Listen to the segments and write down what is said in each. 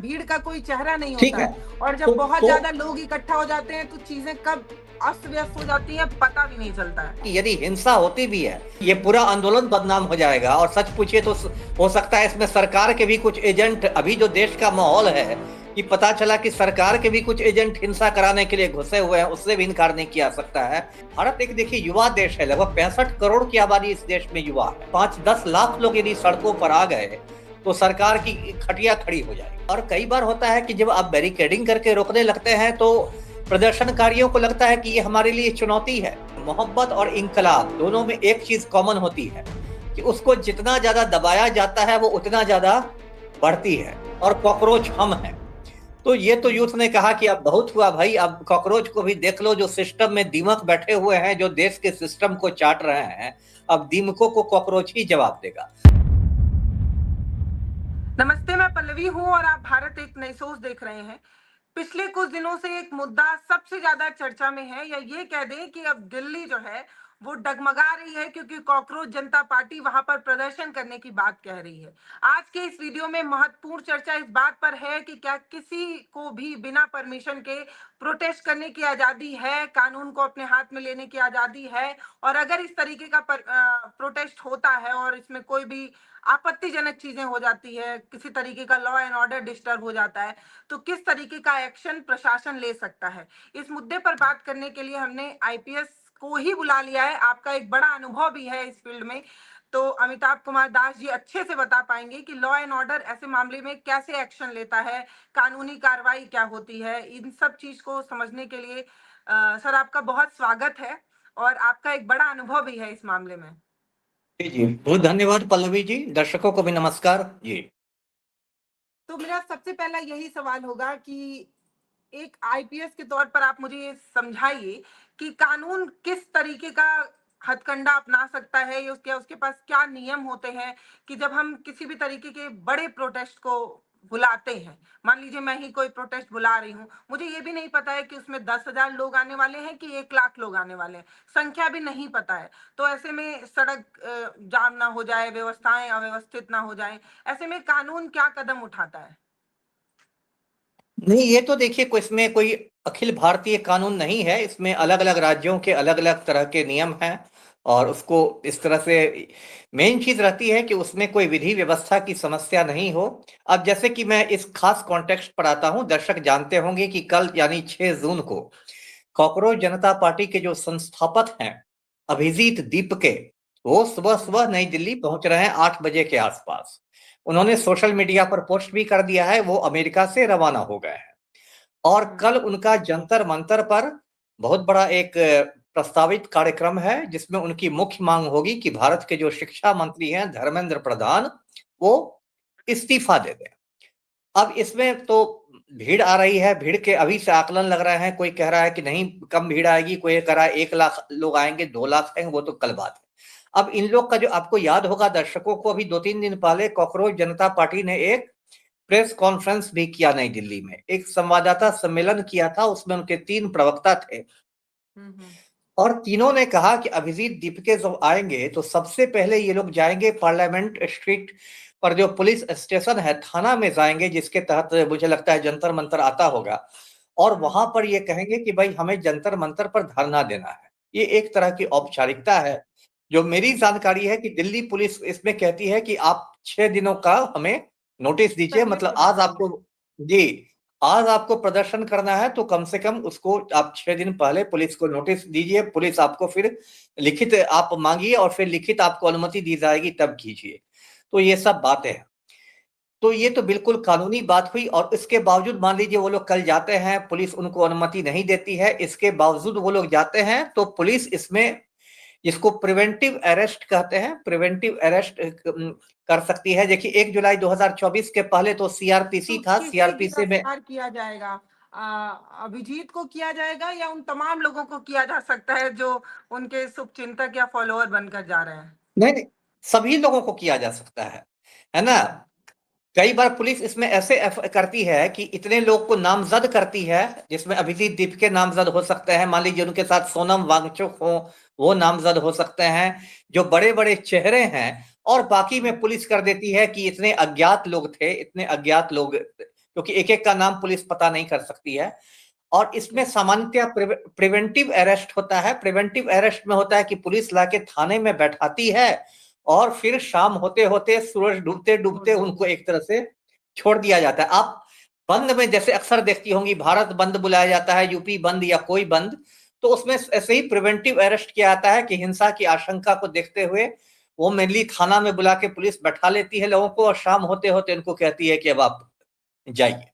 भीड़ का कोई चेहरा नहीं ठीक होता है। है। और जब बहुत तो ज्यादा लोग इकट्ठा हो जाते हैं तो चीजें कब अस्त व्यस्त हो जाती है पता भी नहीं चलता है। कि यदि हिंसा होती भी है, ये पूरा आंदोलन बदनाम हो जाएगा। और सच पूछिए तो हो सकता है इसमें सरकार के भी कुछ एजेंट, अभी जो देश का माहौल है कि पता चला कि सरकार के भी कुछ एजेंट हिंसा कराने के लिए घुसे हुए हैं, उससे भी इनकार नहीं किया सकता है। भारत एक देखिए युवा देश है, लगभग 65 करोड़ की आबादी इस देश में युवा है। 5-10 लाख लोग यदि सड़कों पर आ गए तो सरकार की खटिया खड़ी हो जाएगी। और कई बार होता है कि जब आप बैरिकेडिंग करके रोकने लगते हैं तो प्रदर्शनकारियों को लगता है कि ये हमारे लिए चुनौती है। मोहब्बत और इंकलाब दोनों में एक चीज कॉमन होती है कि उसको जितना ज्यादा दबाया जाता है वो उतना ज्यादा बढ़ती है, और कॉकरोच हम हैं। तो ये तो यूथ ने कहा कि अब बहुत हुआ भाई, अब कॉकरोच को भी देख लो, जो सिस्टम में दीमक बैठे हुए हैं, जो देश के सिस्टम को चाट रहे हैं, अब दीमकों को कॉकरोच ही जवाब देगा। नमस्ते, मैं पल्लवी हूँ और आप भारत एक नई सोच देख रहे हैं। पिछले कुछ दिनों से एक मुद्दा सबसे ज्यादा चर्चा में है, या ये कह दें कि अब दिल्ली जो है वो डगमगा रही है क्योंकि कॉकरोच जनता पार्टी वहां पर प्रदर्शन करने की बात कह रही है। आज के इस वीडियो में महत्वपूर्ण चर्चा इस बात पर है कि क्या किसी को भी बिना परमिशन के प्रोटेस्ट करने की आजादी है, कानून को अपने हाथ में लेने की आजादी है। और अगर इस तरीके का प्रोटेस्ट होता है और इसमें कोई भी आपत्तिजनक चीजें हो जाती है, किसी तरीके का लॉ एंड ऑर्डर डिस्टर्ब हो जाता है, तो किस तरीके का एक्शन प्रशासन ले सकता है। इस मुद्दे पर बात करने के लिए हमने आईपीएस को ही बुला लिया है। आपका एक बड़ा अनुभव भी है इस फील्ड में, तो अमिताभ कुमार दास जी अच्छे से बता पाएंगे कि लॉ एंड ऑर्डर ऐसे मामले में कैसे एक्शन लेता है, कानूनी कार्रवाई क्या होती है। इन सब चीज को समझने के लिए सर आपका बहुत स्वागत है, और आपका एक बड़ा अनुभव भी है इस मामले में। जी जी, बहुत धन्यवाद पल्लवी जी। दर्शकों को भी नमस्कार जी। तो मेरा सबसे पहला यही सवाल होगा कि एक आईपीएस के तौर पर आप मुझे ये समझाइए कि कानून किस तरीके का हथकंडा अपना सकता है, या उसके पास क्या नियम होते हैं कि जब हम किसी भी तरीके के बड़े प्रोटेस्ट को बुलाते हैं। मान लीजिए मैं ही कोई प्रोटेस्ट बुला रही हूँ, मुझे ये भी नहीं पता है कि उसमें 10,000 लोग आने वाले हैं कि 1 लाख लोग आने वाले हैं, संख्या भी नहीं पता है। तो ऐसे में सड़क जाम ना हो जाए, व्यवस्थाएं अव्यवस्थित ना हो जाए, ऐसे में कानून क्या कदम उठाता है? नहीं, ये तो देखिए इसमें कोई अखिल भारतीय कानून नहीं है, इसमें अलग अलग राज्यों के अलग अलग तरह के नियम हैं। और उसको इस तरह से मेन चीज रहती है कि उसमें कोई विधि व्यवस्था की समस्या नहीं हो। अब जैसे कि मैं इस खास कॉन्टेक्स्ट पर आता हूं, दर्शक जानते होंगे कि कल यानी 6 जून को कॉकरोच जनता पार्टी के जो संस्थापक हैं अभिजीत दीपके, वो सुबह सुबह नई दिल्ली पहुंच रहे हैं 8 बजे के आसपास। उन्होंने सोशल मीडिया पर पोस्ट भी कर दिया है, वो अमेरिका से रवाना हो गए हैं। और कल उनका जंतर मंतर पर बहुत बड़ा एक प्रस्तावित कार्यक्रम है, जिसमें उनकी मुख्य मांग होगी कि भारत के जो शिक्षा मंत्री हैं धर्मेंद्र प्रधान, वो इस्तीफा दे दें। अब इसमें तो भीड़ आ रही है, भीड़ के अभी से आकलन लग रहे हैं। कोई कह रहा है कि नहीं कम भीड़ आएगी, कोई कह रहा है 1 लाख लोग आएंगे, 2 लाख आएंगे, वो तो कल बात है। अब इन लोग का जो आपको याद होगा दर्शकों को, अभी 2-3 दिन पहले कॉकरोच जनता पार्टी ने एक प्रेस कॉन्फ्रेंस भी किया नई दिल्ली में, एक संवाददाता सम्मेलन किया था, उसमें उनके 3 प्रवक्ता थे। और तीनों ने कहा कि अभिजीत दीपके जब आएंगे तो सबसे पहले ये लोग जाएंगे पार्लियामेंट स्ट्रीट पर, जो पुलिस स्टेशन है, थाना में जाएंगे, जिसके तहत मुझे लगता है जंतर मंतर आता होगा। और वहां पर ये कहेंगे कि भाई हमें जंतर मंतर पर धरना देना है। ये एक तरह की औपचारिकता है। जो मेरी जानकारी है कि दिल्ली पुलिस इसमें कहती है कि आप 6 दिनों का हमें नोटिस दीजिए, पहले मतलब नोटिस आज आपको, दीजिए। जी, आज आपको प्रदर्शन करना है तो कम से कम उसको आप 6 दिन पहले पुलिस को नोटिस दीजिए। पुलिस आपको फिर लिखित आप मांगिए और फिर लिखित आपको अनुमति दी जाएगी, तब कीजिए। तो ये सब बातें हैं। तो ये तो बिल्कुल कानूनी बात हुई। और इसके बावजूद मान लीजिए वो लोग कल जाते हैं, पुलिस उनको अनुमति नहीं देती है, इसके बावजूद वो लोग जाते हैं, तो पुलिस इसमें, जिसको प्रिवेंटिव अरेस्ट कहते हैं, प्रिवेंटिव अरेस्ट कर सकती है। देखिए 1 जुलाई 2024 के पहले तो सीआरपीसी तो था, किसे सीआरपीसी में गिरफ्तार किया जाएगा? अभिजीत को किया जाएगा या उन तमाम लोगों को किया जा सकता है जो उनके शुभचिंतक या फॉलोअर बनकर जा रहे हैं? नहीं नहीं, सभी लोगों को किया जा सकता है ना। कई बार पुलिस इसमें ऐसे करती है कि इतने लोग को नामजद करती है, जिसमें अभिजीत दीप के नामजद हो सकते हैं, मान लीजिए उनके साथ सोनम वांगचुक हो, वो नामजद हो सकते हैं, जो बड़े बड़े चेहरे हैं। और बाकी में पुलिस कर देती है कि इतने अज्ञात लोग थे, इतने अज्ञात लोग क्योंकि एक एक का नाम पुलिस पता नहीं कर सकती है। और इसमें सामान्यतः प्रिवेंटिव अरेस्ट होता है। प्रिवेंटिव अरेस्ट में होता है कि पुलिस लाके थाने में बैठाती है और फिर शाम होते होते, सूरज डूबते डूबते उनको एक तरह से छोड़ दिया जाता है। आप बंद में जैसे अक्सर देखती होंगी, भारत बंद बुलाया जाता है, यूपी बंद या कोई बंद, तो उसमें ऐसे ही प्रिवेंटिव अरेस्ट किया जाता है कि हिंसा की आशंका को देखते हुए वो मेनली थाना में बुला के पुलिस बैठा लेती है लोगों को, और शाम होते होते उनको कहती है कि अब आप जाइए।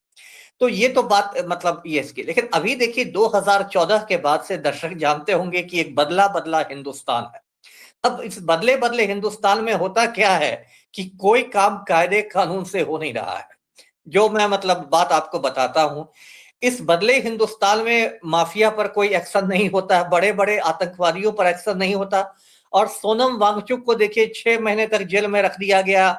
तो ये तो बात मतलब ये इसकी। लेकिन अभी देखिए 2014 के बाद से दर्शक जानते होंगे कि एक बदला बदला हिंदुस्तान है। अब इस बदले बदले हिंदुस्तान में होता क्या है कि कोई काम कायदे कानून से हो नहीं रहा है। जो मैं मतलब बात आपको बताता हूं, इस बदले हिंदुस्तान में माफिया पर कोई एक्शन नहीं होता, बड़े बड़े आतंकवादियों पर एक्शन नहीं होता। और सोनम वांगचुक को देखिए 6 महीने तक जेल में रख दिया गया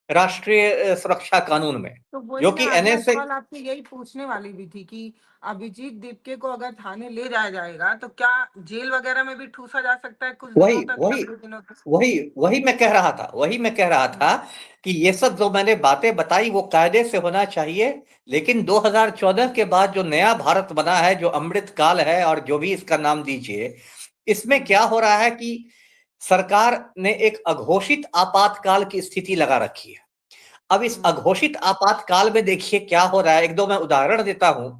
राष्ट्रीय सुरक्षा कानून में, तो वही जो मैं कि अगला एनएसए। सवाल आपसे यही पूछने वाली भी थी कि अभिजीत दीपके को अगर थाने ले जाया जाएगा तो क्या जेल वगैरह में भी ठूसा जा सकता है कुछ वही दिनों तक, वही लंबे दिनों तक? वही वही मैं कह रहा था, वही मैं कह रहा था कि ये सब जो मैंने बातें बताई वो कायदे से होना चाहिए। लेकिन 2014 के बाद जो नया भारत बना है, जो अमृत काल है और जो भी इसका नाम दीजिए, इसमें क्या हो रहा है कि सरकार ने एक अघोषित आपातकाल की स्थिति लगा रखी है। अब इस अघोषित आपातकाल में देखिए क्या हो रहा है। एक दो मैं उदाहरण देता हूं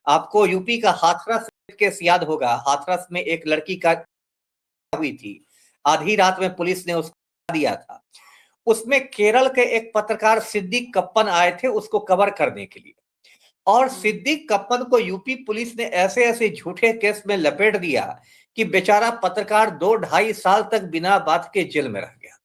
आपको। यूपी का हाथरस केस याद होगा। हाथरस में एक लड़की का हुई थी, आधी रात में पुलिस ने उसको दिया था। उसमें केरल के एक पत्रकार सिद्दीक कप्पन आए थे उसको कवर करने के लिए, और सिद्दीक कप्पन को यूपी पुलिस ने ऐसे ऐसे झूठे केस में लपेट दिया कि बेचारा पत्रकार 2-2.5 साल तक बिना बात के जेल में रह गया,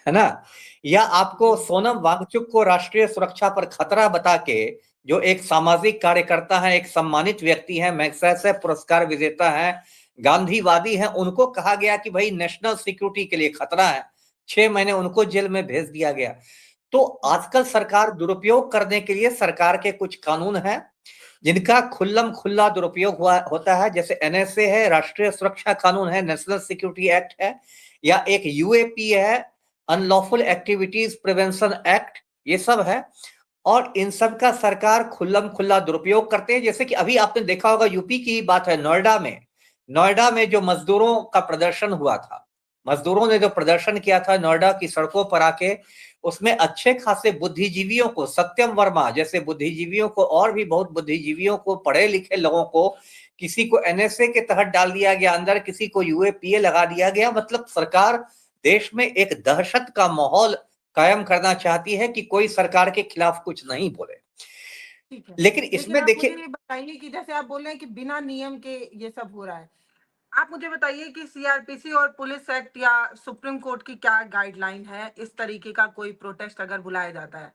है ना। या आपको सोनम वांगचुक को राष्ट्रीय सुरक्षा पर खतरा बता के, जो एक सामाजिक कार्यकर्ता है, एक सम्मानित व्यक्ति है, मैग्सेसे पुरस्कार विजेता है, गांधीवादी है, उनको कहा गया कि भाई नेशनल सिक्योरिटी के लिए खतरा है। 6 महीने उनको जेल में भेज दिया गया। तो आजकल सरकार दुरुपयोग करने के लिए सरकार के कुछ कानून हैं जिनका खुल्लम खुल्ला दुरुपयोग हुआ होता है। जैसे एनएसए है, राष्ट्रीय सुरक्षा कानून है, नेशनल सिक्योरिटी एक्ट है, या एक यूएपी है, अनलॉफुल एक्टिविटीज प्रिवेंशन एक्ट, ये सब है। और इन सब का सरकार खुल्लम खुल्ला दुरुपयोग करते हैं। जैसे कि अभी आपने देखा होगा, यूपी की बात है, नोएडा में जो मजदूरों का प्रदर्शन हुआ था, मजदूरों ने जो प्रदर्शन किया था नोएडा की सड़कों पर आके, उसमें अच्छे खासे बुद्धिजीवियों को, सत्यम वर्मा जैसे बुद्धिजीवियों को, और भी बहुत बुद्धिजीवियों को, पढ़े लिखे लोगों को, किसी को एनएसए के तहत डाल दिया गया अंदर, किसी को यूएपीए लगा दिया गया। मतलब सरकार देश में एक दहशत का माहौल कायम करना चाहती है कि कोई सरकार के खिलाफ कुछ नहीं बोले। ठीक है। लेकिन लेकिन इसमें आप मुझे देखिए, ये बताइए कि जैसे आप बोल रहे हैं कि बिना नियम के ये सब हो रहा है, आप मुझे बताइए कि सीआरपीसी और पुलिस एक्ट या सुप्रीम कोर्ट की क्या गाइडलाइन है इस तरीके का कोई प्रोटेस्ट अगर बुलाया जाता है?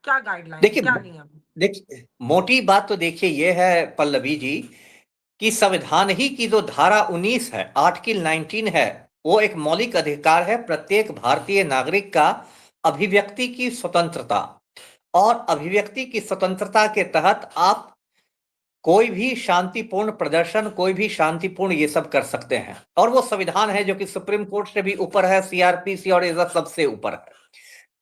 क्या गाइडलाइन है, देखिए क्या नियम है? देखिए मोटी बात तो देखिए ये है पल्लवी जी, कि संविधान ही की जो धारा 19 है, आर्टिकल 19 है, वो एक मौलिक अधिकार है प्रत्येक भारतीय नागरिक का, अभिव्यक्ति की स्वतंत्रता। और अभिव्यक्ति की स्वतंत्रता के तहत आप कोई भी शांतिपूर्ण प्रदर्शन, कोई भी शांतिपूर्ण ये सब कर सकते हैं। और वो संविधान है जो कि सुप्रीम कोर्ट से भी ऊपर है, सीआरपीसी और ये सबसे ऊपर है।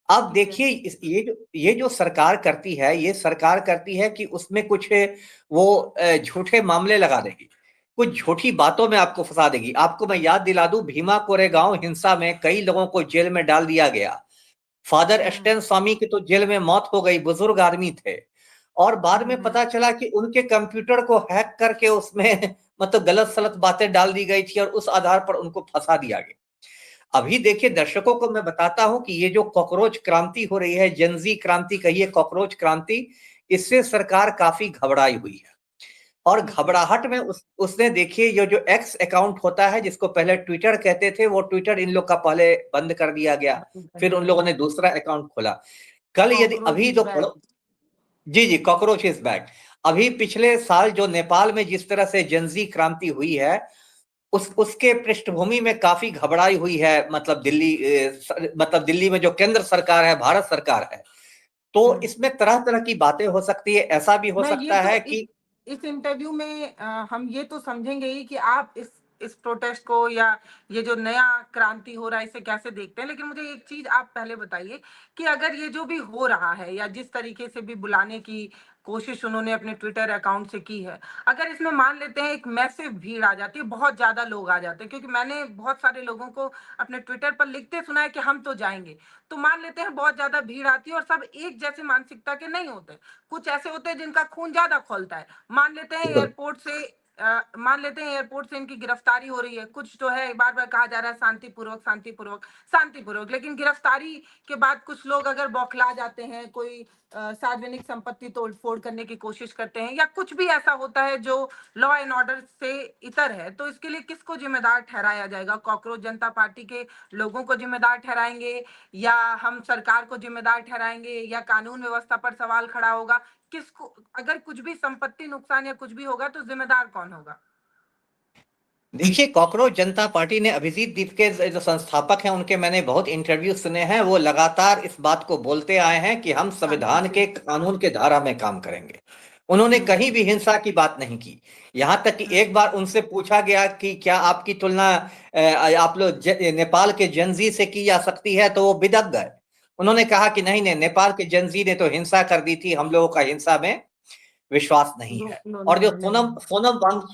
अब ठीक है। देखिए ये जो सरकार करती है, ये सरकार करती है कि उसमें कुछ वो झूठे मामले लगा देगी, कुछ झूठी बातों में आपको फंसा देगी। आपको मैं याद दिला दूं, भीमा कोरेगांव हिंसा में कई लोगों को जेल में डाल दिया गया। फादर एस्टेन स्वामी की तो जेल में मौत हो गई, बुजुर्ग आदमी थे। और बाद में पता चला कि उनके कंप्यूटर को हैक करके उसमें मतलब गलत सलत बातें डाल दी गई थी और उस आधार पर उनको फंसा दिया गया। अभी देखिए दर्शकों को मैं बताता हूं कि ये जो कॉकरोच क्रांति हो रही है, जनजी क्रांति कहिए, कॉकरोच क्रांति, इससे सरकार काफी घबराई हुई है। और घबराहट में उसने देखिए ये जो एक्स अकाउंट होता है, जिसको पहले ट्विटर कहते थे, वो ट्विटर इन लोग का पहले बंद कर दिया गया, फिर उन लोगों ने दूसरा अकाउंट खोला। कल यदि कॉकरोच अभी इज जो बैक। जी जी, कॉकरोच इज बैक। अभी पिछले साल जो नेपाल में जिस तरह से जनजी क्रांति हुई है, उसके पृष्ठभूमि में काफी घबराई हुई है। मतलब दिल्ली में जो केंद्र सरकार है, भारत सरकार है, तो इसमें तरह तरह की बातें हो सकती है। ऐसा भी हो मैं ये सकता तो है कि इस इंटरव्यू में हम ये तो समझेंगे ही कि आप इस इस प्रोटेस्ट को या ये जो नया क्रांति हो रहा है इसे कैसे देखते हैं। लेकिन मुझे एक चीज आप पहले बताइए कि अगर ये जो भी हो रहा है या जिस तरीके से भी बुलाने की कोशिश उन्होंने अपने ट्विटर अकाउंट से की है, अगर इसमें मान लेते हैं एक मैसिव भीड़ आ जाती है, बहुत ज्यादा लोग आ जाते हैं, क्योंकि मैंने बहुत सारे लोगों को अपने ट्विटर पर लिखते सुना है कि हम तो जाएंगे, तो मान लेते हैं बहुत ज्यादा भीड़ आती है और सब एक जैसे मानसिकता के नहीं होते, कुछ ऐसे होते हैं जिनका खून ज्यादा खौलता है। मान लेते हैं एयरपोर्ट से इनकी गिरफ्तारी हो रही है, कुछ जो है बार बार कहा जा रहा है शांतिपूर्वक शांतिपूर्वक शांतिपूर्वक, लेकिन गिरफ्तारी के बाद कुछ लोग अगर बौखला जाते हैं, कोई सार्वजनिक संपत्ति तोड़ फोड़ करने की कोशिश करते हैं या कुछ भी ऐसा होता है जो लॉ एंड ऑर्डर से इतर है, तो इसके लिए किसको जिम्मेदार ठहराया जाएगा? कॉकरोच जनता पार्टी के लोगों को जिम्मेदार ठहराएंगे या हम सरकार को जिम्मेदार ठहराएंगे या कानून व्यवस्था पर सवाल खड़ा होगा? किसको, अगर कुछ भी संपत्ति नुकसान या कुछ भी होगा तो जिम्मेदार कौन होगा? देखिए, कॉकरोच जनता पार्टी ने अभिजीत दीप के जो संस्थापक हैं उनके मैंने बहुत इंटरव्यू सुने हैं। वो लगातार इस बात को बोलते आए हैं कि हम संविधान के कानून के धारा में काम करेंगे। उन्होंने कहीं भी हिंसा की बात नहीं की। यहां तक कि एक बार उनसे पूछा गया कि क्या आपकी तुलना आप लोग नेपाल के जनजी से की जा सकती है, तो वो बिदक गए। उन्होंने कहा कि नहीं नहीं, नेपाल के जनजी ने तो हिंसा कर दी थी, हम लोगों का हिंसा में विश्वास नहीं है। और जो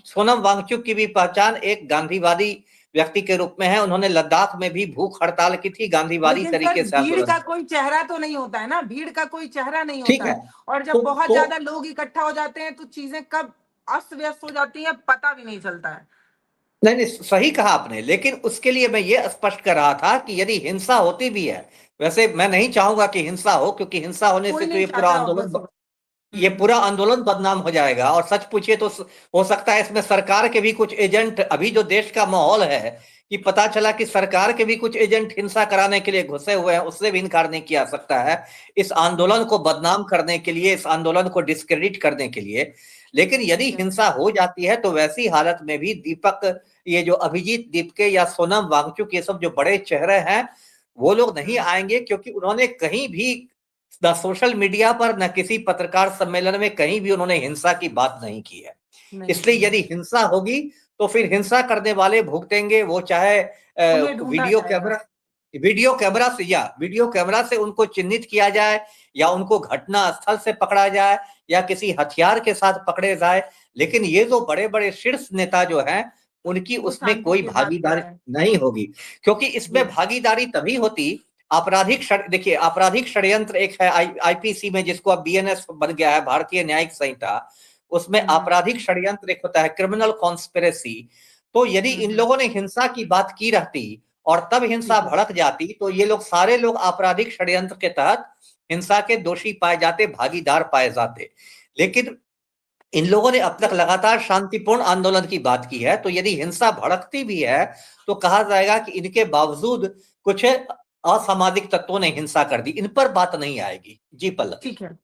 सोनम वांगचुक की भी पहचान एक गांधीवादी व्यक्ति के रूप में है। उन्होंने लद्दाख में भी भूख हड़ताल की थी, गांधीवादी लेकिन तरीके सर से भीड़ आंदोलन। का कोई चेहरा तो नहीं होता है ना, भीड़ का कोई चेहरा नहीं ठीक होता है। है, और जब तो, बहुत तो ज्यादा लोग इकट्ठा हो जाते हैं तो चीजें कब अस्त व्यस्त हो जाती हैं पता भी नहीं चलता है। नहीं नहीं, सही कहा आपने, लेकिन उसके लिए मैं ये स्पष्ट कर रहा था कि यदि हिंसा होती भी है, वैसे मैं नहीं चाहूंगा कि हिंसा हो, क्योंकि हिंसा होने कोई से तो नहीं चाहता ये पूरा आंदोलन बदनाम हो जाएगा। और सच पूछिए तो हो सकता है इसमें सरकार के भी कुछ एजेंट, अभी जो देश का माहौल है कि पता चला कि सरकार के भी कुछ एजेंट हिंसा कराने के लिए घुसे हुए हैं, उससे भी इनकार नहीं किया सकता है, इस आंदोलन को बदनाम करने के लिए, इस आंदोलन को डिस्क्रेडिट करने के लिए। लेकिन यदि हिंसा हो जाती है तो वैसी हालत में भी दीपक, ये जो अभिजीत दीपके या सोनम वांगचुक, ये सब जो बड़े चेहरे हैं, वो लोग नहीं आएंगे, क्योंकि उन्होंने कहीं भी न सोशल मीडिया पर न किसी पत्रकार सम्मेलन में कहीं भी उन्होंने हिंसा की बात नहीं की है। इसलिए यदि हिंसा होगी तो फिर हिंसा करने वाले भुगतेंगे, वो चाहे वीडियो कैमरा से उनको चिन्हित किया जाए, या उनको घटना स्थल से पकड़ा जाए, या किसी हथियार के साथ पकड़े जाए। लेकिन ये जो बड़े बड़े शीर्ष नेता जो हैं, उनकी उसमें कोई भागीदारी नहीं होगी, क्योंकि इसमें भागीदारी तभी होती, देखिए आपराधिक षड्यंत्र एक है आईपीसी में, जिसको अब बीएनएस बन गया है, भारतीय न्यायिक संहिता, उसमें आपराधिक षड्यंत्र एक होता है, क्रिमिनल कॉन्स्पिरेसी। तो यदि इन लोगों ने हिंसा की बात की रहती और तब हिंसा भड़क जाती, तो ये लोग सारे लोग आपराधिक षड्यंत्र के तहत हिंसा के दोषी पाए जाते, भागीदार पाए जाते। लेकिन इन लोगों ने अब तक लगातार शांतिपूर्ण आंदोलन की बात की है, तो यदि हिंसा भड़कती भी है तो कहा जाएगा कि इनके बावजूद कुछ असामाजिक तत्वों ने हिंसा कर दी, इन पर बात नहीं आएगी। जी पल्लवी। ठीक है,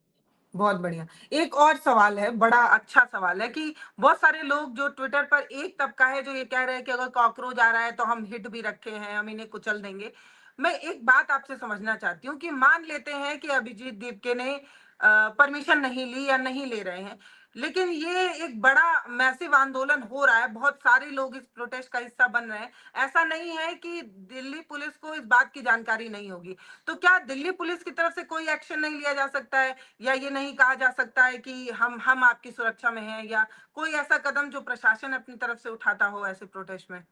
बहुत बढ़िया। एक और सवाल है, बड़ा अच्छा सवाल है कि बहुत सारे लोग जो ट्विटर पर, एक तबका है जो ये कह रहे हैं कि अगर कॉकरोच आ रहा है तो हम हिट भी रखे हैं, हम इन्हें कुचल देंगे। मैं एक बात आपसे समझना चाहती हूँ कि मान लेते हैं कि अभिजीत दीपके ने परमिशन नहीं ली या नहीं ले रहे हैं, लेकिन ये एक बड़ा मैसिव आंदोलन हो रहा है, बहुत सारे लोग इस प्रोटेस्ट का हिस्सा बन रहे हैं। ऐसा नहीं है कि दिल्ली पुलिस को इस बात की जानकारी नहीं होगी, तो क्या दिल्ली पुलिस की तरफ से कोई एक्शन नहीं लिया जा सकता है, या ये नहीं कहा जा सकता है कि हम आपकी सुरक्षा में हैं, या कोई ऐसा कदम जो प्रशासन अपनी तरफ से उठाता हो ऐसे प्रोटेस्ट में?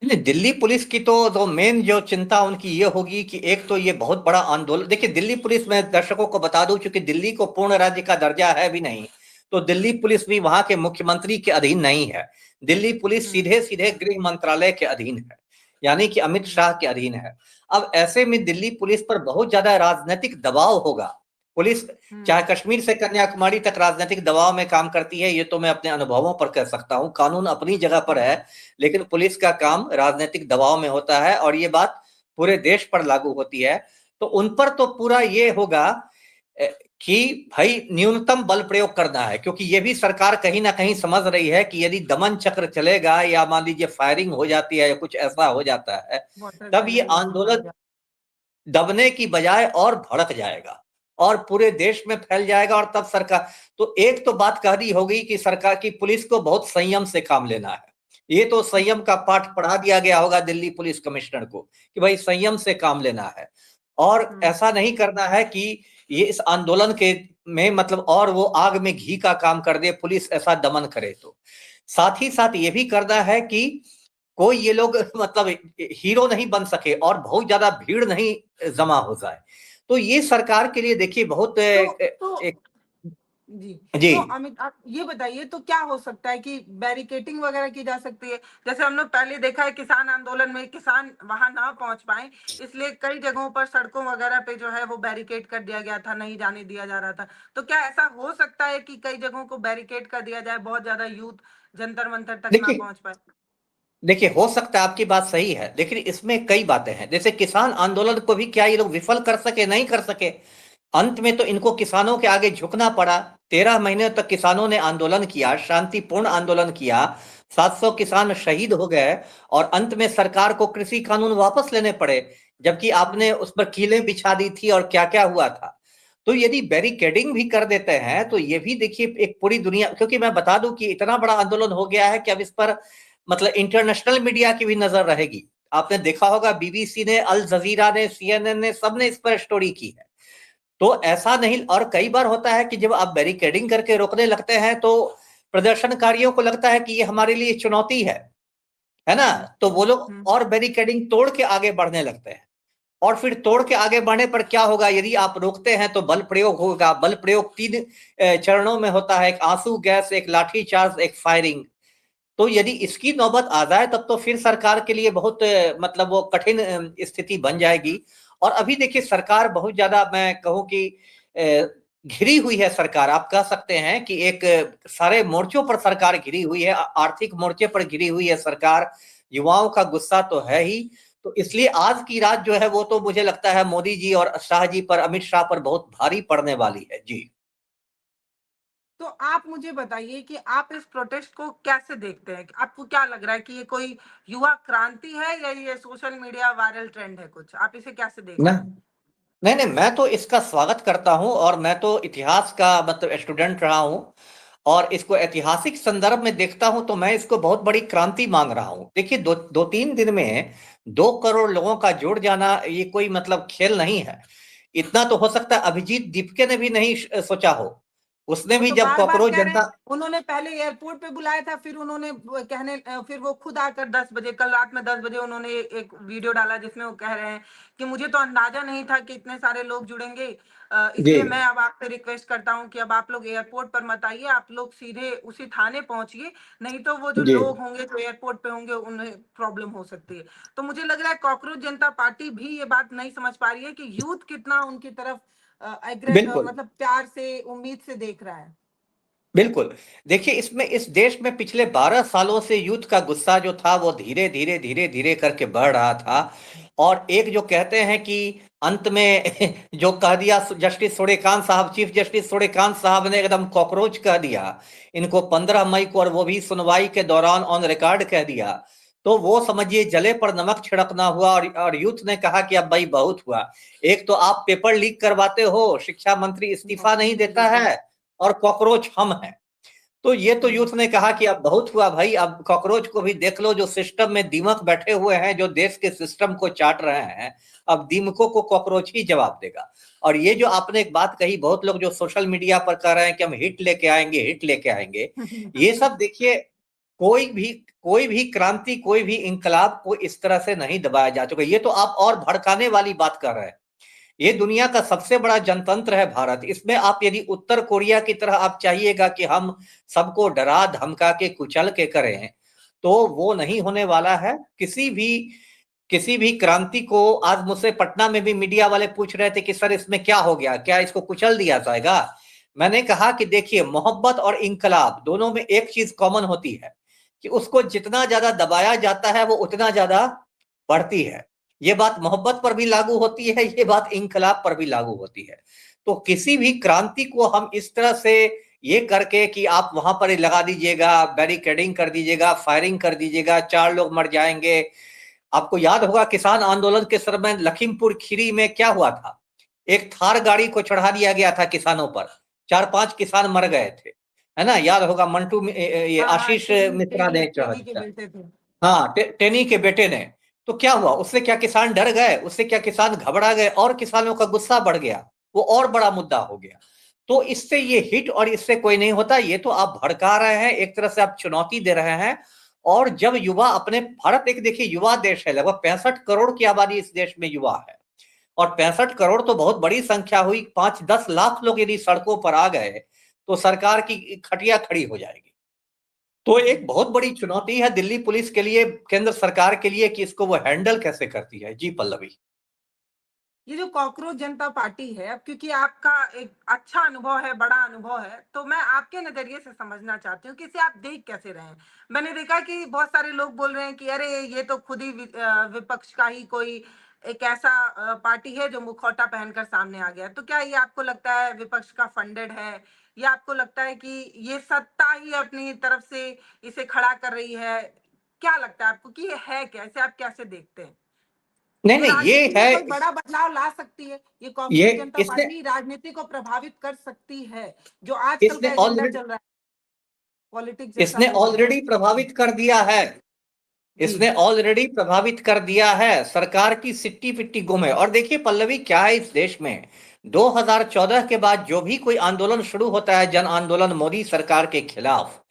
दिल्ली पुलिस की तो मेन जो चिंता उनकी ये होगी कि एक तो ये बहुत बड़ा आंदोलन, देखिए दिल्ली पुलिस, में दर्शकों को बता दूं, क्योंकि दिल्ली को पूर्ण राज्य का दर्जा है भी नहीं, तो दिल्ली पुलिस भी वहां के मुख्यमंत्री के अधीन नहीं है। दिल्ली पुलिस सीधे सीधे गृह मंत्रालय के अधीन है, यानी कि अमित शाह के अधीन है। अब ऐसे में दिल्ली पुलिस पर बहुत ज्यादा राजनीतिक दबाव होगा। पुलिस चाहे कश्मीर से कन्याकुमारी तक राजनीतिक दबाव में काम करती है, ये तो मैं अपने अनुभवों पर कह सकता हूँ। कानून अपनी जगह पर है, लेकिन पुलिस का काम राजनीतिक दबाव में होता है, और ये बात पूरे देश पर लागू होती है। तो उन पर तो पूरा ये होगा कि भाई न्यूनतम बल प्रयोग करना है, क्योंकि ये भी सरकार कहीं ना कहीं समझ रही है कि यदि दमन चक्र चलेगा, या मान लीजिए फायरिंग हो जाती है या कुछ ऐसा हो जाता है, तब ये आंदोलन दबने की बजाय और भड़क जाएगा और पूरे देश में फैल जाएगा। और तब सरकार, तो एक तो बात कह दी होगी कि सरकार की, पुलिस को बहुत संयम से काम लेना है, ये तो संयम का पाठ पढ़ा दिया गया होगा दिल्ली पुलिस कमिश्नर को कि भाई संयम से काम लेना है और ऐसा नहीं करना है कि ये इस आंदोलन के में मतलब और वो आग में घी का काम कर दे, पुलिस ऐसा दमन करे। तो साथ ही साथ ये भी करना है कि कोई ये लोग मतलब हीरो नहीं बन सके और बहुत ज्यादा भीड़ नहीं जमा हो जाए। तो ये सरकार के लिए देखिए बहुत एक जी। जी तो अमित, आप ये बताइए तो क्या हो सकता है कि बैरिकेटिंग वगैरह की जा सकती है? जैसे हम लोग पहले देखा है किसान आंदोलन में किसान वहां ना पहुंच पाए, इसलिए कई जगहों पर सड़कों वगैरह पे जो है वो बैरिकेड कर दिया गया था, नहीं जाने दिया जा रहा था। तो क्या ऐसा हो सकता है कि कई जगहों को बैरिकेड कर दिया जाए, बहुत ज्यादा यूथ जंतर मंतर तक ना देखिए पहुंच पाए? देखिए हो सकता है, आपकी बात सही है, लेकिन इसमें कई बातें हैं। जैसे किसान आंदोलन को भी क्या ये लोग विफल कर सके? नहीं कर सके। अंत में तो इनको किसानों के आगे झुकना पड़ा। 13 महीने तक किसानों ने आंदोलन किया, शांतिपूर्ण आंदोलन किया। 700 किसान शहीद हो गए और अंत में सरकार को कृषि कानून वापस लेने पड़े, जबकि आपने उस पर कीलें बिछा दी थी और क्या क्या हुआ था। तो यदि बैरिकेडिंग भी कर देते हैं तो ये भी देखिए एक पूरी दुनिया, क्योंकि मैं बता दूं कि इतना बड़ा आंदोलन हो गया है कि अब इस पर मतलब इंटरनेशनल मीडिया की भी नजर रहेगी। आपने देखा होगा बीबीसी ने, अल जजीरा ने, सीएनएन ने, सबने इस पर स्टोरी की है। तो ऐसा नहीं, और कई बार होता है कि जब आप बैरिकेडिंग करके रोकने लगते हैं तो प्रदर्शनकारियों को लगता है कि ये हमारे लिए चुनौती है ना? तो वो लोग और बैरिकेडिंग तोड़ के आगे बढ़ने लगते हैं। और फिर तोड़ के आगे बढ़ने पर क्या होगा? यदि आप रोकते हैं तो बल प्रयोग होगा। बल प्रयोग 3 चरणों में होता है, एक आंसू गैस, एक लाठी चार्ज, एक फायरिंग। तो यदि इसकी नौबत आ जाए तब तो फिर सरकार के लिए बहुत मतलब वो कठिन स्थिति बन जाएगी। और अभी देखिए सरकार बहुत ज्यादा, मैं कहूँ कि घिरी हुई है सरकार। आप कह सकते हैं कि एक सारे मोर्चों पर सरकार घिरी हुई है, आर्थिक मोर्चे पर घिरी हुई है सरकार। युवाओं का गुस्सा तो है ही। तो इसलिए आज की रात जो है वो तो मुझे लगता है मोदी जी और शाह जी पर, अमित शाह पर बहुत भारी पड़ने वाली है। जी तो आप मुझे बताइए कि आप इस प्रोटेस्ट को कैसे देखते हैं? आपको क्या लग रहा है कि ये कोई युवा क्रांति है या ये सोशल मीडिया वायरल ट्रेंड है कुछ? आप इसे कैसे देख ना, रहे हैं? नहीं नहीं, मैं तो इसका स्वागत करता हूं और मैं तो इतिहास का मतलब स्टूडेंट रहा हूं और इसको ऐतिहासिक संदर्भ में देखता हूं तो मैं इसको बहुत बड़ी क्रांति मांग रहा हूं। देखिए दो 3 दिन में 2 करोड़ लोगों का जुड़ जाना ये कोई मतलब खेल नहीं है। इतना तो हो सकता है अभिजीत दीपके ने भी नहीं सोचा हो। उसने वो भी तो जब बार बार कॉकरोच कह रहे हैं, जनता, उन्होंने पहले एयरपोर्ट पे बुलाया था, फिर उन्होंने फिर वो खुद आकर 10 बजे, कल रात में 10 बजे उन्होंने एक वीडियो डाला जिसमें वो कह रहे हैं कि मुझे तो अंदाजा नहीं था कि इतने सारे लोग जुड़ेंगे। जी इसलिए मैं अब आपसे रिक्वेस्ट करता हूँ कि अब आप लोग एयरपोर्ट पर मत आइए, आप लोग सीधे उसी थाने पहुंचिए, नहीं तो वो जो जी लोग होंगे जो एयरपोर्ट पे होंगे उन्हें प्रॉब्लम हो सकती है। तो मुझे लग रहा है कॉकरोच जनता पार्टी भी ये बात नहीं समझ पा रही है कि यूथ कितना उनकी तरफ बिल्कुल मतलब प्यार से, उम्मीद से देख रहा है। बिल्कुल। देखिए इसमें, इस देश में पिछले 12 सालों से यूथ का गुस्सा जो था वो धीरे धीरे धीरे धीरे करके बढ़ रहा था। और एक जो कहते हैं कि अंत में जो कह दिया जस्टिस सूर्यकांत साहब, चीफ जस्टिस सूर्यकांत साहब ने एकदम कॉकरोच कह दिया इनको 15 मई को, और वो भी सुनवाई के दौरान ऑन रिकॉर्ड कह दिया। तो वो समझिए जले पर नमक छिड़कना हुआ और यूथ ने कहा कि अब भाई बहुत हुआ। एक तो आप पेपर लीक करवाते हो, शिक्षा मंत्री इस्तीफा नहीं देता है, और कॉकरोच हम हैं। तो ये तो यूथ ने कहा कि अब बहुत हुआ भाई, अब कॉकरोच को भी देख लो, जो सिस्टम में दीमक बैठे हुए हैं, जो देश के सिस्टम को चाट रहे हैं। अब दीमकों को कॉकरोच ही जवाब देगा। और ये जो आपने एक बात कही, बहुत लोग जो सोशल मीडिया पर कह रहे हैं कि हम हिट लेके आएंगे, हिट लेके आएंगे, ये सब देखिए कोई भी क्रांति, कोई भी इंकलाब को इस तरह से नहीं दबाया जा चुका। ये तो आप और भड़काने वाली बात कर रहे हैं। ये दुनिया का सबसे बड़ा जनतंत्र है भारत। इसमें आप यदि उत्तर कोरिया की तरह आप चाहिएगा कि हम सबको डरा धमका के कुचल के करें, तो वो नहीं होने वाला है। किसी भी क्रांति को, आज मुझसे पटना में भी मीडिया वाले पूछ रहे थे कि सर इसमें क्या हो गया, क्या इसको कुचल दिया जाएगा? मैंने कहा कि देखिए मोहब्बत और इंकलाब दोनों में एक चीज कॉमन होती है कि उसको जितना ज्यादा दबाया जाता है वो उतना ज्यादा बढ़ती है। ये बात मोहब्बत पर भी लागू होती है, ये बात इंकलाब पर भी लागू होती है। तो किसी भी क्रांति को हम इस तरह से ये करके कि आप वहां पर लगा दीजिएगा, बैरिकेडिंग कर दीजिएगा, फायरिंग कर दीजिएगा, 4 लोग मर जाएंगे। आपको याद होगा किसान आंदोलन के समय लखीमपुर खीरी में क्या हुआ था? एक थार गाड़ी को चढ़ा दिया गया था किसानों पर, 4-5 किसान मर गए थे। है ना, याद होगा मंटू ये हाँ हाँ, आशीष मिश्रा ने चाहा टेनी के था। बेटे थे। हाँ, टेनी के बेटे ने। तो क्या हुआ, उससे क्या किसान डर गए, उससे क्या किसान घबरा गए और किसानों का गुस्सा बढ़ गया, वो और बड़ा मुद्दा हो गया। तो इससे ये हिट और इससे कोई नहीं होता, ये तो आप भड़का रहे हैं, एक तरह से आप चुनौती दे रहे हैं। और जब युवा अपने, भारत एक देखिए युवा देश है, लगभग 65 करोड़ की आबादी इस देश में युवा है। और 65 करोड़ तो बहुत बड़ी संख्या हुई, 5-10 लाख लोग यदि सड़कों पर आ गए तो सरकार की खटिया खड़ी हो जाएगी। तो एक बहुत बड़ी चुनौती है दिल्ली पुलिस के लिए, केंद्र सरकार के लिए, कि इसको वो हैंडल कैसे करती है। जी पल्लवी। ये जो कॉकरोच जनता पार्टी है, अब क्योंकि आपका एक अच्छा अनुभव है, बड़ा अनुभव है, तो मैं आपके नजरिए से समझना चाहती हूँ कि इसे आप देख कैसे रहे हैं। मैंने देखा कि बहुत सारे लोग बोल रहे हैं कि अरे ये तो खुद ही विपक्ष का ही कोई एक ऐसा पार्टी है जो मुखौटा पहनकर सामने आ गया। तो क्या ये आपको लगता है विपक्ष का फंडेड है, या आपको लगता है कि ये सत्ता ही अपनी तरफ से इसे खड़ा कर रही है? क्या लगता है आपको कि ये है क्या, इसे आप कैसे देखते हैं? नहीं ये नहीं, ये राजनीति में है, कोई बड़ा बदलाव ला सकती है? ये ये कॉकरोच जनता इसने पार्टी राजनीति को प्रभावित कर सकती है, जो आजकल का इसने एजेंडा ऑलरेडी चल रहा है, पॉलिटिक्स जैसा इसने हो गया है। ऑलरेडी प्रभावित कर दिया है। जी। इसने ऑलरेडी प्रभावित कर दिया है, सरकार की सिट्टी पिट्टी गुम है। और देखिए पल्लवी, क्या है इस देश में, 2014 के बाद जो भी कोई आंदोलन शुरू होता है, जन आंदोलन मोदी सरकार के खिलाफ,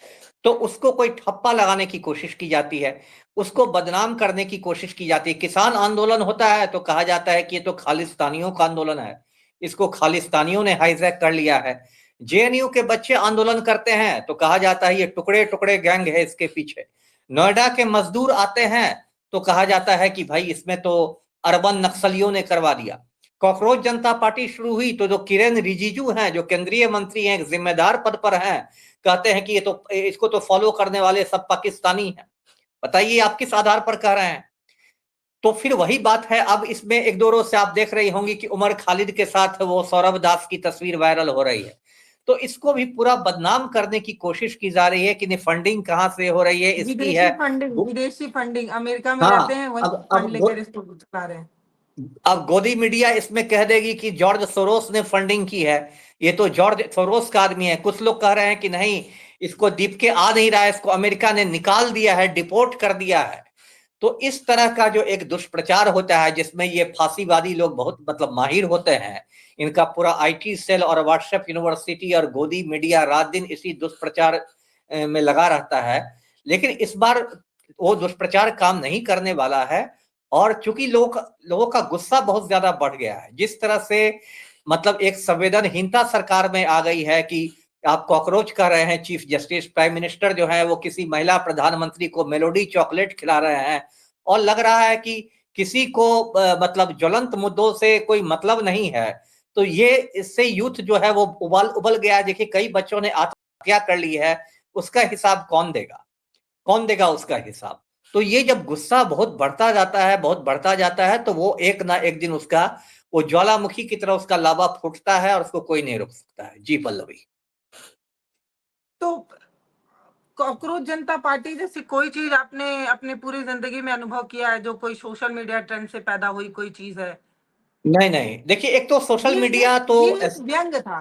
तो उसको कोई ठप्पा लगाने की कोशिश की जाती है, उसको बदनाम करने की कोशिश की जाती है। किसान आंदोलन होता है तो कहा जाता है कि ये तो खालिस्तानियों का आंदोलन है, इसको खालिस्तानियों ने हाईजैक कर लिया है। जेएनयू के बच्चे आंदोलन करते हैं तो कहा जाता है ये टुकड़े टुकड़े गैंग है इसके पीछे। नोएडा के मजदूर आते हैं तो कहा जाता है कि भाई इसमें तो अर्बन नक्सलियों ने करवा दिया। कॉकरोच जनता पार्टी शुरू हुई तो जो किरेन रिजिजू हैं, जो केंद्रीय मंत्री हैं, जिम्मेदार पद पर हैं, कहते हैं कि ये तो, इसको तो फॉलो करने वाले सब पाकिस्तानी हैं। बताइए आप किस आधार पर कह रहे हैं। तो फिर वही बात है, अब इसमें एक दो रोज से आप देख रही होंगी कि उमर खालिद के साथ वो सौरभ दास की तस्वीर वायरल हो रही है। तो इसको भी पूरा बदनाम करने की कोशिश की जा रही है कि फंडिंग कहां से हो रही है, इसकी है। विदेशी फंडिंग अमेरिका में रहते हाँ, हैं, वही अब फंड लेकर इसको चला रहे हैं। अब गोदी मीडिया इसमें कह देगी कि जॉर्ज सोरोस ने फंडिंग की है। ये तो जॉर्ज सोरोस का आदमी है। कुछ लोग कह रहे हैं कि नहीं, इसको दीप के आ नहीं रहा है, इसको अमेरिका ने निकाल दिया है, डिपोर्ट कर दिया है। तो इस तरह का जो एक दुष्प्रचार होता है, जिसमें ये फांसीवादी लोग बहुत मतलब माहिर होते हैं, इनका पूरा आईटी सेल और व्हाट्सएप यूनिवर्सिटी और गोदी मीडिया रात दिन इसी दुष्प्रचार में लगा रहता है। लेकिन इस बार वो दुष्प्रचार काम नहीं करने वाला है। और चूंकि लोगों का गुस्सा बहुत ज्यादा बढ़ गया है, जिस तरह से मतलब एक संवेदनहीनता सरकार में आ गई है कि आप कॉकरोच कह रहे हैं, चीफ जस्टिस प्राइम मिनिस्टर जो है वो किसी महिला प्रधानमंत्री को मेलोडी चॉकलेट खिला रहे हैं, और लग रहा है कि किसी को मतलब ज्वलंत मुद्दों से कोई मतलब नहीं है। तो ये इससे यूथ जो है वो उबल गया है। देखिए कई बच्चों ने आत्महत्या कर ली है, उसका हिसाब कौन देगा, कौन देगा उसका हिसाब। तो ये जब गुस्सा बहुत बढ़ता जाता है, बहुत बढ़ता जाता है, तो वो एक ना एक दिन उसका, वो ज्वालामुखी की तरह उसका लावा फूटता है और उसको कोई नहीं रोक सकता है। जी पल्लवी। तो कॉकरोच जनता पार्टी जैसी कोई चीज आपने अपनी पूरी जिंदगी में अनुभव किया है जो कोई सोशल मीडिया ट्रेंड से पैदा हुई कोई चीज है? नहीं नहीं, देखिए एक तो सोशल ये ये मीडिया तो ये एक व्यंग था,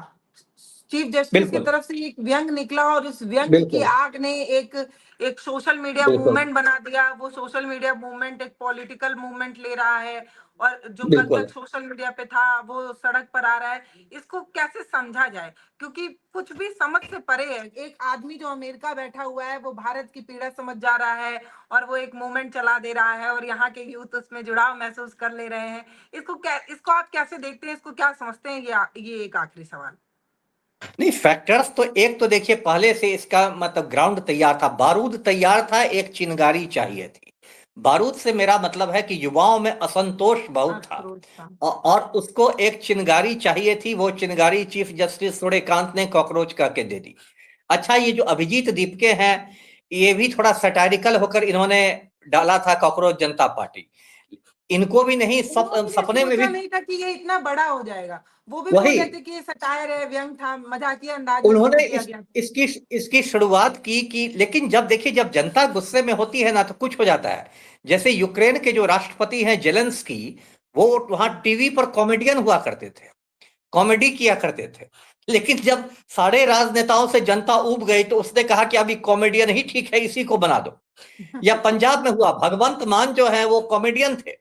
चीफ जस्टिस की बिल्कुल तरफ से एक व्यंग निकला, और इस व्यंग की बिल्कुल आग ने एक एक सोशल मीडिया बिल्कुल मूवमेंट बना दिया। वो सोशल मीडिया मूवमेंट एक पॉलिटिकल मूवमेंट ले रहा है, और जो कल बिल्कुल। तक सोशल मीडिया पे था वो सड़क पर आ रहा है। इसको कैसे समझा जाए, क्योंकि कुछ भी समझ से परे है। एक आदमी जो अमेरिका बैठा हुआ है वो भारत की पीड़ा समझ जा रहा है, और वो एक मूवमेंट चला दे रहा है, और यहाँ के यूथ उसमें जुड़ाव महसूस कर ले रहे हैं। इसको आप कैसे देखते हैं, इसको क्या समझते हैं? ये एक आखिरी सवाल। नहीं, फैक्टर्स तो एक तो देखिए, पहले से इसका मतलब ग्राउंड तैयार था, बारूद तैयार था, एक चिंगारी चाहिए थी। बारूद से मेरा मतलब है कि युवाओं में असंतोष बहुत था, आक्रोश था। और उसको एक चिंगारी चाहिए थी। वो चिंगारी चीफ जस्टिस सूर्यकांत ने कॉकरोच करके दे दी। अच्छा, ये जो अभिजीत दीपके हैं, ये भी थोड़ा सटारिकल होकर इन्होंने डाला था कॉकरोच जनता पार्टी। इनको भी नहीं, उन्होंने ये सपने में भी सोचा नहीं था कि ये इतना बड़ा हो जाएगा। वो भी बोल वही, रहे थे कि ये सटायर है, व्यंग था, मजाकिया अंदाज में शुरू उन्होंने किया गया। इसकी इसकी शुरुआत की कि, लेकिन जब देखिए जब जनता गुस्से में होती है ना तो कुछ हो जाता है। जैसे यूक्रेन के जो राष्ट्रपति हैं जेलेंस्की, वो वहां टीवी पर कॉमेडियन हुआ करते थे, कॉमेडी किया करते थे। लेकिन जब सारे राजनेताओं से जनता ऊब गई तो उसने कहा कि अभी कॉमेडियन ही ठीक है, इसी को बना दो। या पंजाब में हुआ, भगवंत मान जो है वो कॉमेडियन थे।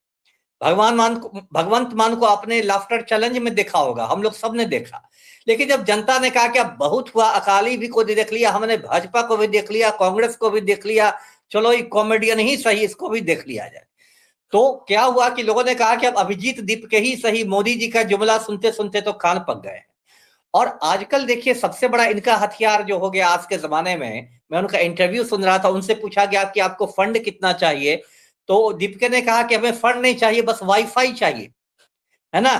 भगवंत मान को आपने लाफ्टर चैलेंज में देखा होगा, हम लोग सब ने देखा। लेकिन जब जनता ने कहा कि अब बहुत हुआ, अकाली भी को देख लिया हमने, भाजपा को भी देख लिया, कांग्रेस को भी देख लिया, चलो ये कॉमेडियन ही सही, इसको भी देख लिया जाए। तो क्या हुआ कि लोगों ने कहा कि अब अभिजीत दीप के ही सही, मोदी जी का जुमला सुनते सुनते तो कान पक गए। और आजकल देखिए सबसे बड़ा इनका हथियार जो हो गया आज के जमाने में, मैं उनका इंटरव्यू सुन रहा था, उनसे पूछा गया कि आपको फंड कितना चाहिए, तो दीपिका ने कहा कि हमें फंड नहीं चाहिए, बस वाईफाई चाहिए, है ना,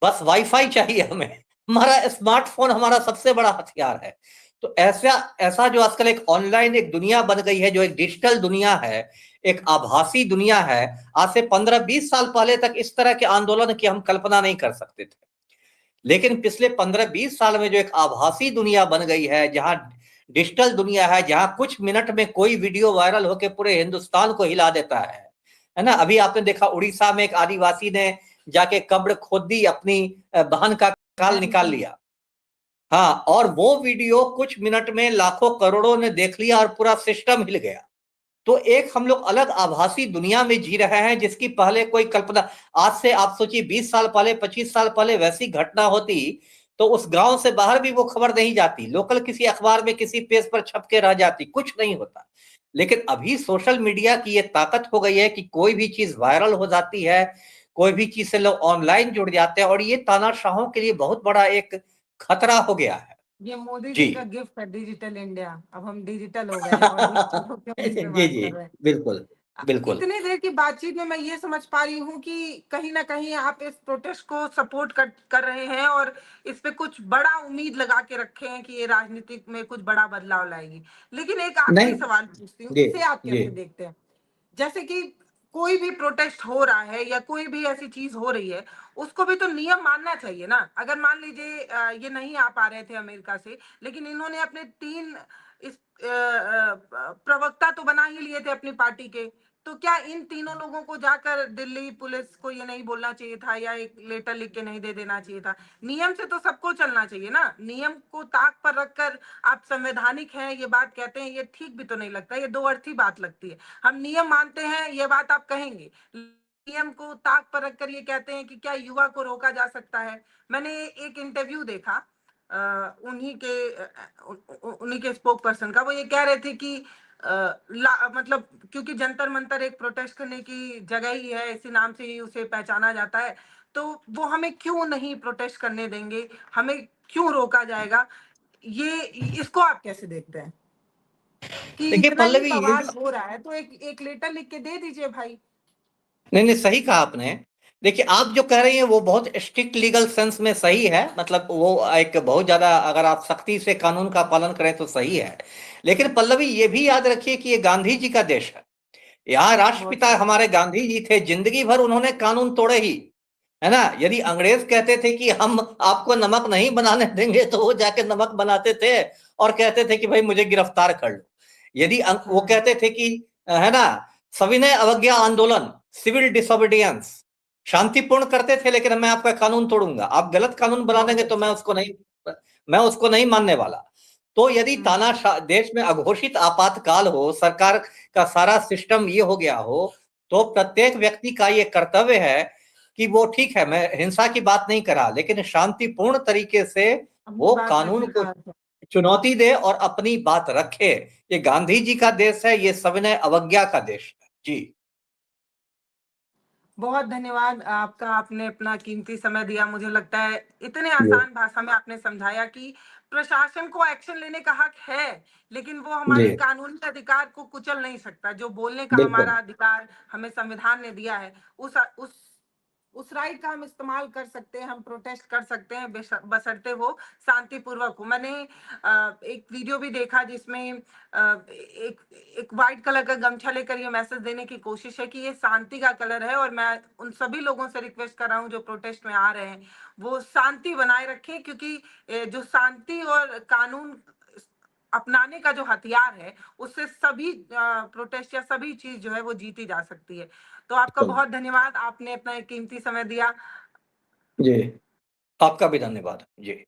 बस वाईफाई चाहिए हमें, हमारा स्मार्टफोन हमारा सबसे बड़ा हथियार है। तो ऐसा ऐसा जो आजकल एक ऑनलाइन एक दुनिया बन गई है, जो एक डिजिटल दुनिया है, एक आभासी दुनिया है। आज से 15-20 साल पहले तक इस तरह के आंदोलन की हम कल्पना नहीं कर सकते थे, लेकिन पिछले 15-20 साल में जो एक आभासी दुनिया बन गई है, जहां डिजिटल दुनिया है, जहां कुछ मिनट में कोई वीडियो वायरल होकर पूरे हिंदुस्तान को हिला देता है ना। अभी आपने देखा उड़ीसा में एक आदिवासी ने जाके कब्र खोद दी, अपनी बहन का काल बहन निकाल की। लिया। हाँ, और वो वीडियो कुछ मिनट में लाखों करोड़ों ने देख लिया और पूरा सिस्टम हिल गया। तो एक हम लोग अलग आभासी दुनिया में जी रहे हैं, जिसकी पहले कोई कल्पना, आज से आप सोचिए 20 साल पहले, 25 साल पहले वैसी घटना होती तो उस गांव से बाहर भी वो खबर नहीं जाती, लोकल किसी अखबार में किसी पेज पर छप के रह जाती, कुछ नहीं होता। लेकिन अभी सोशल मीडिया की ये ताकत हो गई है कि कोई भी चीज वायरल हो जाती है, कोई भी चीज से लोग ऑनलाइन जुड़ जाते हैं, और ये तानाशाहों के लिए बहुत बड़ा एक खतरा हो गया है। ये मोदी जी। जी का गिफ्ट है, डिजिटल इंडिया। अब हम डिजिटल हो गए हैं और डिजिटल होकर हम इससे जी बात जी, कर रहे हैं। बिल्कुल बिल्कुल। इतने देर की बातचीत में मैं ये समझ पा रही हूँ कि कहीं ना कहीं आप इस प्रोटेस्ट को सपोर्ट कर रहे हैं और इस पे कुछ बड़ा उम्मीद लगा के रखे हैं कि ये राजनीतिक में कुछ बड़ा बदलाव लाएगी। लेकिन एक आखिरी नहीं। सवाल पूछती हूँ, जी इसे आप जी। कैसे देखते हैं? जैसे कि कोई भी प्रोटेस्ट हो रहा है या कोई भी ऐसी चीज हो रही है, उसको भी तो नियम मानना चाहिए ना। अगर मान लीजिए ये नहीं आ पा रहे थे अमेरिका से, लेकिन इन्होंने अपने 3 इस प्रवक्ता तो बना ही लिए थे अपनी पार्टी के। तो क्या इन तीनों लोगों को जाकर दिल्ली पुलिस को ये नहीं बोलना चाहिए था या एक लेटर लिख के नहीं दे देना चाहिए था? नियम से तो सबको चलना चाहिए ना। नियम को ताक पर रखकर आप संवैधानिक हैं ये बात कहते हैं, ये ठीक भी तो नहीं लगता, ये दो अर्थी बात लगती है। हम नियम मानते हैं ये बात आप कहेंगे, नियम को ताक पर रखकर ये कहते हैं कि क्या युवा को रोका जा सकता है? मैंने एक इंटरव्यू देखा उन्हीं के स्पोक पर्सन का। वो ये कह रहे थे कि मतलब क्योंकि जंतर मंतर एक प्रोटेस्ट करने की जगह ही है, इसी नाम से ही उसे पहचाना जाता है, तो वो हमें क्यों नहीं प्रोटेस्ट करने देंगे, हमें क्यों रोका जाएगा? ये इसको आप कैसे देखते हैं कि देखिए इतना ही पल्लवी, ये बवाल जो, हो रहा है तो एक लेटर लिख के दे दीजिए भाई। नहीं नहीं, सही कहा आपने। देखिए आप जो कह रही हैं वो बहुत स्ट्रिक्ट लीगल सेंस में सही है, मतलब वो एक बहुत ज्यादा, अगर आप सख्ती से कानून का पालन करें तो सही है। लेकिन पल्लवी ये भी याद रखिए कि ये गांधी जी का देश है, यहाँ बहुत राष्ट्रपिता सही। हमारे गांधी जी थे, जिंदगी भर उन्होंने कानून तोड़े ही, है ना। यदि अंग्रेज कहते थे कि हम आपको नमक नहीं बनाने देंगे, तो वो जाके नमक बनाते थे और कहते थे कि भाई मुझे गिरफ्तार कर लो। यदि वो कहते थे कि, है ना, सविनय अवज्ञा आंदोलन, सिविल डिसोबीडियंस, शांतिपूर्ण करते थे, लेकिन मैं आपका कानून तोड़ूंगा, आप गलत कानून बना बहुत देंगे तो अच्छा। मैं उसको नहीं मानने वाला। तो यदि तानाशाह देश में अघोषित आपातकाल हो, सरकार का सारा सिस्टम ये हो गया हो, तो प्रत्येक व्यक्ति का ये कर्तव्य है कि वो, ठीक है मैं हिंसा की बात नहीं करा, लेकिन शांतिपूर्ण तरीके से अपनी वो बात कानून रखने को का। चुनौती दे और अपनी बात रखे। ये गांधी जी का देश है, ये सविनय अवज्ञा का देश है। जी बहुत धन्यवाद आपका, आपने अपना कीमती समय दिया। मुझे लगता है इतने जी आसान भाषा में आपने समझाया कि प्रशासन को एक्शन लेने का हक है, लेकिन वो जी, हमारे कानूनी अधिकार को कुचल नहीं सकता। जो बोलने का बिल्कुल हमारा अधिकार हमें संविधान ने दिया है, उस राइट का हम इस्तेमाल कर सकते हैं, हम प्रोटेस्ट कर सकते हैं, बशर्ते वो शांतिपूर्वक हो। मैंने एक वीडियो भी देखा जिसमें एक व्हाइट कलर का गमछा लेकर ये मैसेज देने की कोशिश है कि ये शांति का कलर है, और मैं उन सभी लोगों से रिक्वेस्ट कर रहा हूँ जो प्रोटेस्ट में आ रहे हैं, वो शांति बनाए रखें, क्योंकि जो शांति और कानून अपनाने का जो हथियार है, उससे सभी प्रोटेस्ट या सभी चीज जो है वो जीती जा सकती है। तो आपका बिल्कुल। बहुत धन्यवाद, आपने अपना एक कीमती समय दिया। जी, आपका भी धन्यवाद जी।